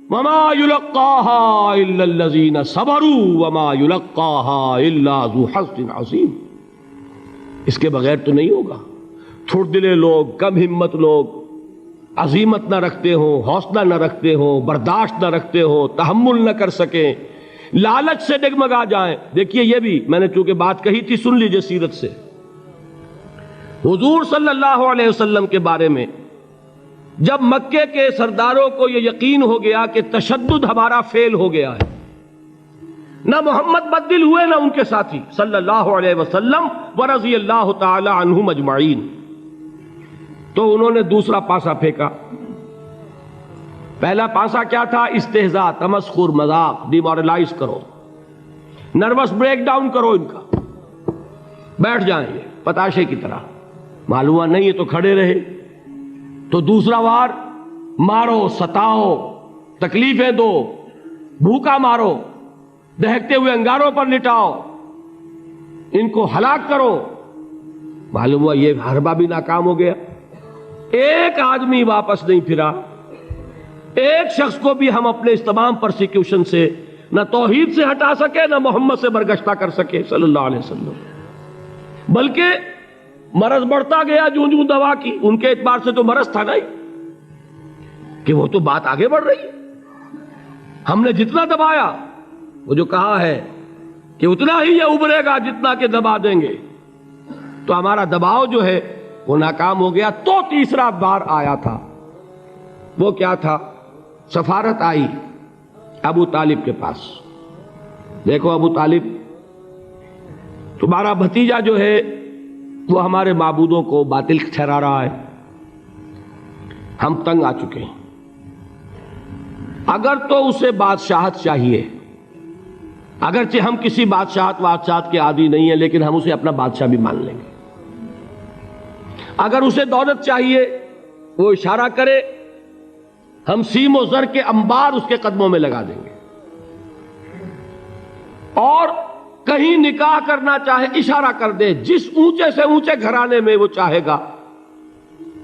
وما يلقاها الا الذين صبروا وما يلقاها الا ذو حظ عظیم. اس کے بغیر تو نہیں ہوگا. تھوڑ دلے لوگ، کم ہمت لوگ، عزیمت نہ رکھتے ہوں، حوصلہ نہ رکھتے ہوں، برداشت نہ رکھتے ہوں، تحمل نہ کر سکیں، لالچ سے ڈگمگا جائیں. دیکھیے یہ بھی میں نے چونکہ بات کہی تھی، سن لیجئے سیرت سے. حضور صلی اللہ علیہ وسلم کے بارے میں جب مکے کے سرداروں کو یہ یقین ہو گیا کہ تشدد ہمارا فیل ہو گیا ہے، نہ محمد بدل ہوئے نہ ان کے ساتھی صلی اللہ علیہ وسلم ورضی اللہ تعالی عنہم اجمعین، تو انہوں نے دوسرا پاسا پھینکا. پہلا پاسا کیا تھا؟ استہزاء، تمسخر، مذاق، ڈیمورلائز کرو، نروس بریک ڈاؤن کرو، ان کا بیٹھ جائیں یہ پتاشے کی طرح. معلوم ہوا نہیں یہ تو کھڑے رہے. تو دوسرا وار، مارو، ستاؤ، تکلیفیں دو، بھوکا مارو، دہکتے ہوئے انگاروں پر لٹاؤ، ان کو ہلاک کرو. معلوم ہوا یہ حربہ بھی ناکام ہو گیا. ایک آدمی واپس نہیں پھرا. ایک شخص کو بھی ہم اپنے اس تمام پرسیکیوشن سے نہ توحید سے ہٹا سکے، نہ محمد سے برگشتہ کر سکے صلی اللہ علیہ وسلم. بلکہ مرض بڑھتا گیا جوں جوں دوا کی. ان کے اعتبار سے تو مرض تھا نہیں کہ وہ تو بات آگے بڑھ رہی ہے. ہم نے جتنا دبایا، وہ جو کہا ہے کہ اتنا ہی یہ ابھرے گا جتنا کہ دبا دیں گے، تو ہمارا دباؤ جو ہے وہ ناکام ہو گیا. تو تیسرا بار آیا تھا. وہ کیا تھا؟ سفارت آئی ابو طالب کے پاس. دیکھو ابو طالب، تمہارا بھتیجا جو ہے وہ ہمارے معبودوں کو باطل ٹھہرا رہا ہے. ہم تنگ آ چکے ہیں. اگر تو اسے بادشاہت چاہیے، اگرچہ ہم کسی بادشاہت کے عادی نہیں ہیں، لیکن ہم اسے اپنا بادشاہ بھی مان لیں گے. اگر اسے دولت چاہیے، وہ اشارہ کرے، ہم سیم و زر کے انبار اس کے قدموں میں لگا دیں گے. اور کہیں نکاح کرنا چاہے، اشارہ کر دے جس اونچے سے اونچے گھرانے میں وہ چاہے گا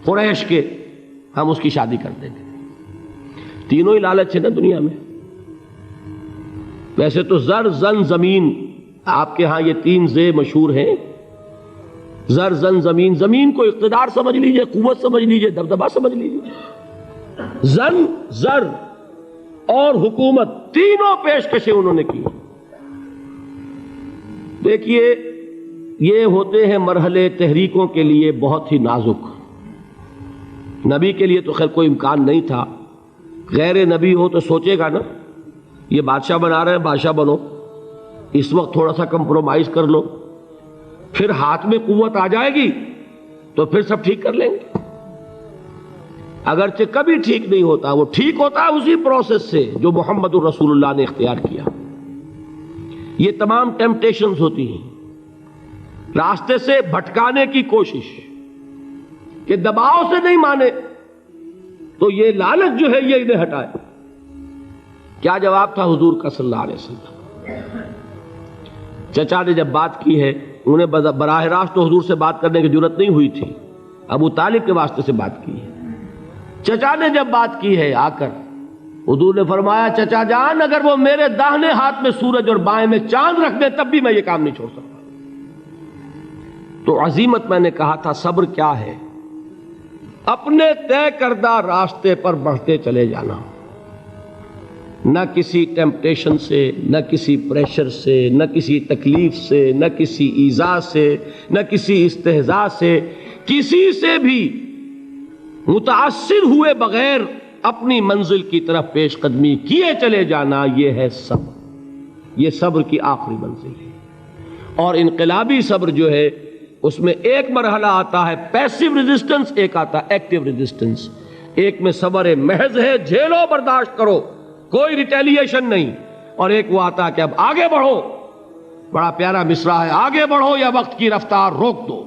قریش کے، ہم اس کی شادی کر دیں گے. تینوں ہی لالچ ہے نا دنیا میں. ویسے تو زر، زن، زمین، آپ کے ہاں یہ تین زے مشہور ہیں. زر، زن، زمین. زمین کو اقتدار سمجھ لیجئے، قوت سمجھ لیجئے، دبدبا سمجھ لیجئے. زن، زر اور حکومت، تینوں پیشکشیں انہوں نے کی. دیکھیے یہ ہوتے ہیں مرحلے تحریکوں کے لیے بہت ہی نازک. نبی کے لیے تو خیر کوئی امکان نہیں تھا. غیر نبی ہو تو سوچے گا نا، یہ بادشاہ بنا رہے ہیں، بادشاہ بنو، اس وقت تھوڑا سا کمپرومائز کر لو، پھر ہاتھ میں قوت آ جائے گی تو پھر سب ٹھیک کر لیں گے. اگرچہ کبھی ٹھیک نہیں ہوتا، وہ ٹھیک ہوتا ہے اسی پروسیس سے جو محمد الرسول اللہ نے اختیار کیا. یہ تمام ٹیمپٹیشنز ہوتی ہیں، راستے سے بھٹکانے کی کوشش، کہ دباؤ سے نہیں مانے تو یہ لالچ جو ہے یہ انہیں ہٹائے. کیا جواب تھا حضور کا صلی اللہ علیہ وسلم؟ چچا نے جب بات کی ہے، انہیں براہ راست تو حضور سے بات کرنے کی ضرورت نہیں ہوئی تھی، ابو طالب کے واسطے سے بات کی ہے. چچا نے جب بات کی ہے آ کر، حضور نے فرمایا چچا جان اگر وہ میرے داہنے ہاتھ میں سورج اور بائیں میں چاند رکھ دے تب بھی میں یہ کام نہیں چھوڑ سکتا. تو عزیمت میں نے کہا تھا، صبر کیا ہے؟ اپنے طے کردہ راستے پر بڑھتے چلے جانا، نہ کسی ٹیمپٹیشن سے، نہ کسی پریشر سے، نہ کسی تکلیف سے، نہ کسی ایذا سے، نہ کسی استہزاء سے، کسی سے بھی متاثر ہوئے بغیر اپنی منزل کی طرف پیش قدمی کیے چلے جانا. یہ ہے صبر. یہ صبر کی آخری منزل ہے. اور انقلابی صبر جو ہے اس میں ایک مرحلہ آتا ہے پیسیو ریزسٹنس، ایک آتا ہے ایکٹیو ریزسٹنس. ایک میں صبر محض ہے، جھیلو، برداشت کرو، کوئی ریٹیلیشن نہیں. اور ایک وہ آتا ہے کہ اب آگے بڑھو. بڑا پیارا مصرع ہے، آگے بڑھو یا وقت کی رفتار روک دو.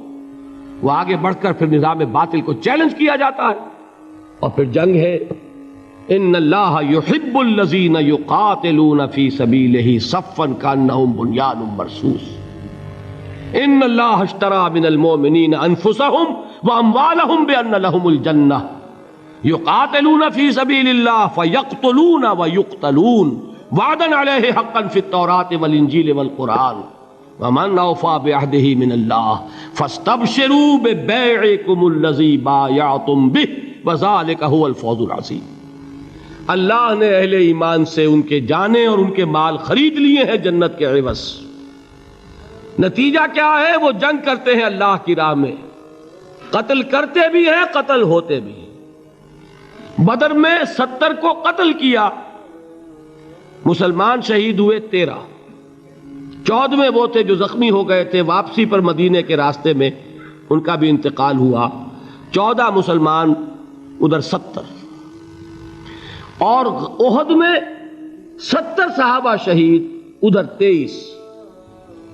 وہ آگے بڑھ کر پھر نظام باطل کو چیلنج کیا جاتا ہے، اور پھر جنگ ہے. ان اللہ یحب الذین یقاتلون فی سبیلہ صفا کانہم بنیان مرصوص. ان اللہ اشتری من المؤمنین انفسہم واموالہم بان لہم الجنہ یقاتلون فی سبیل اللہ فیقتلون ویقتلون وعدا علیہ حقا فی التوراۃ والانجیل والقرآن ومن اوفی بعہدہ من اللہ فاستبشروا ببیعکم الذی بایعتم بہ وذالک هو الفوز العظیم۔ اللہ نے اہل ایمان سے ان کے جانیں اور ان کے مال خرید لیے ہیں جنت کے عوض۔ نتیجہ کیا ہے؟ وہ جنگ کرتے ہیں اللہ کی راہ میں، قتل کرتے بھی ہیں، قتل ہوتے بھی ہیں۔ بدر میں 70 کو قتل کیا، مسلمان شہید ہوئے 13، 14ویں وہ تھے جو زخمی ہو گئے تھے، واپسی پر مدینے کے راستے میں ان کا بھی انتقال ہوا، 14 مسلمان ادھر 70، اور احد میں 70 صحابہ شہید ادھر 23۔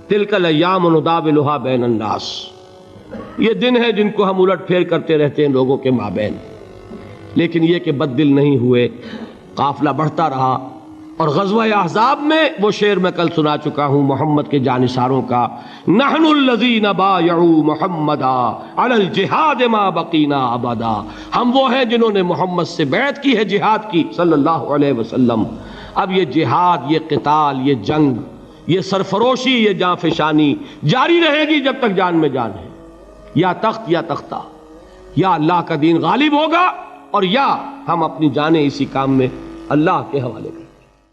تلک الایام نداولها بین الناس، یہ دن ہے جن کو ہم الٹ پھیر کرتے رہتے ہیں لوگوں کے مابین، لیکن یہ کہ بد دل نہیں ہوئے، قافلہ بڑھتا رہا۔ اور غزوہ احزاب میں وہ شعر میں کل سنا چکا ہوں محمد کے جانثاروں کا، نحن الذین بایعوا محمدا علی الجہاد ما بقینا ابدا، ہم وہ ہیں جنہوں نے محمد سے بیعت کی ہے جہاد کی صلی اللہ علیہ وسلم۔ اب یہ جہاد، یہ قتال، یہ جنگ، یہ سرفروشی، یہ جاں فشانی جاری رہے گی جب تک جان میں جان ہے، یا تخت یا تختہ، یا اللہ کا دین غالب ہوگا، اور یا ہم اپنی جانیں اسی کام میں اللہ کے حوالے کریں۔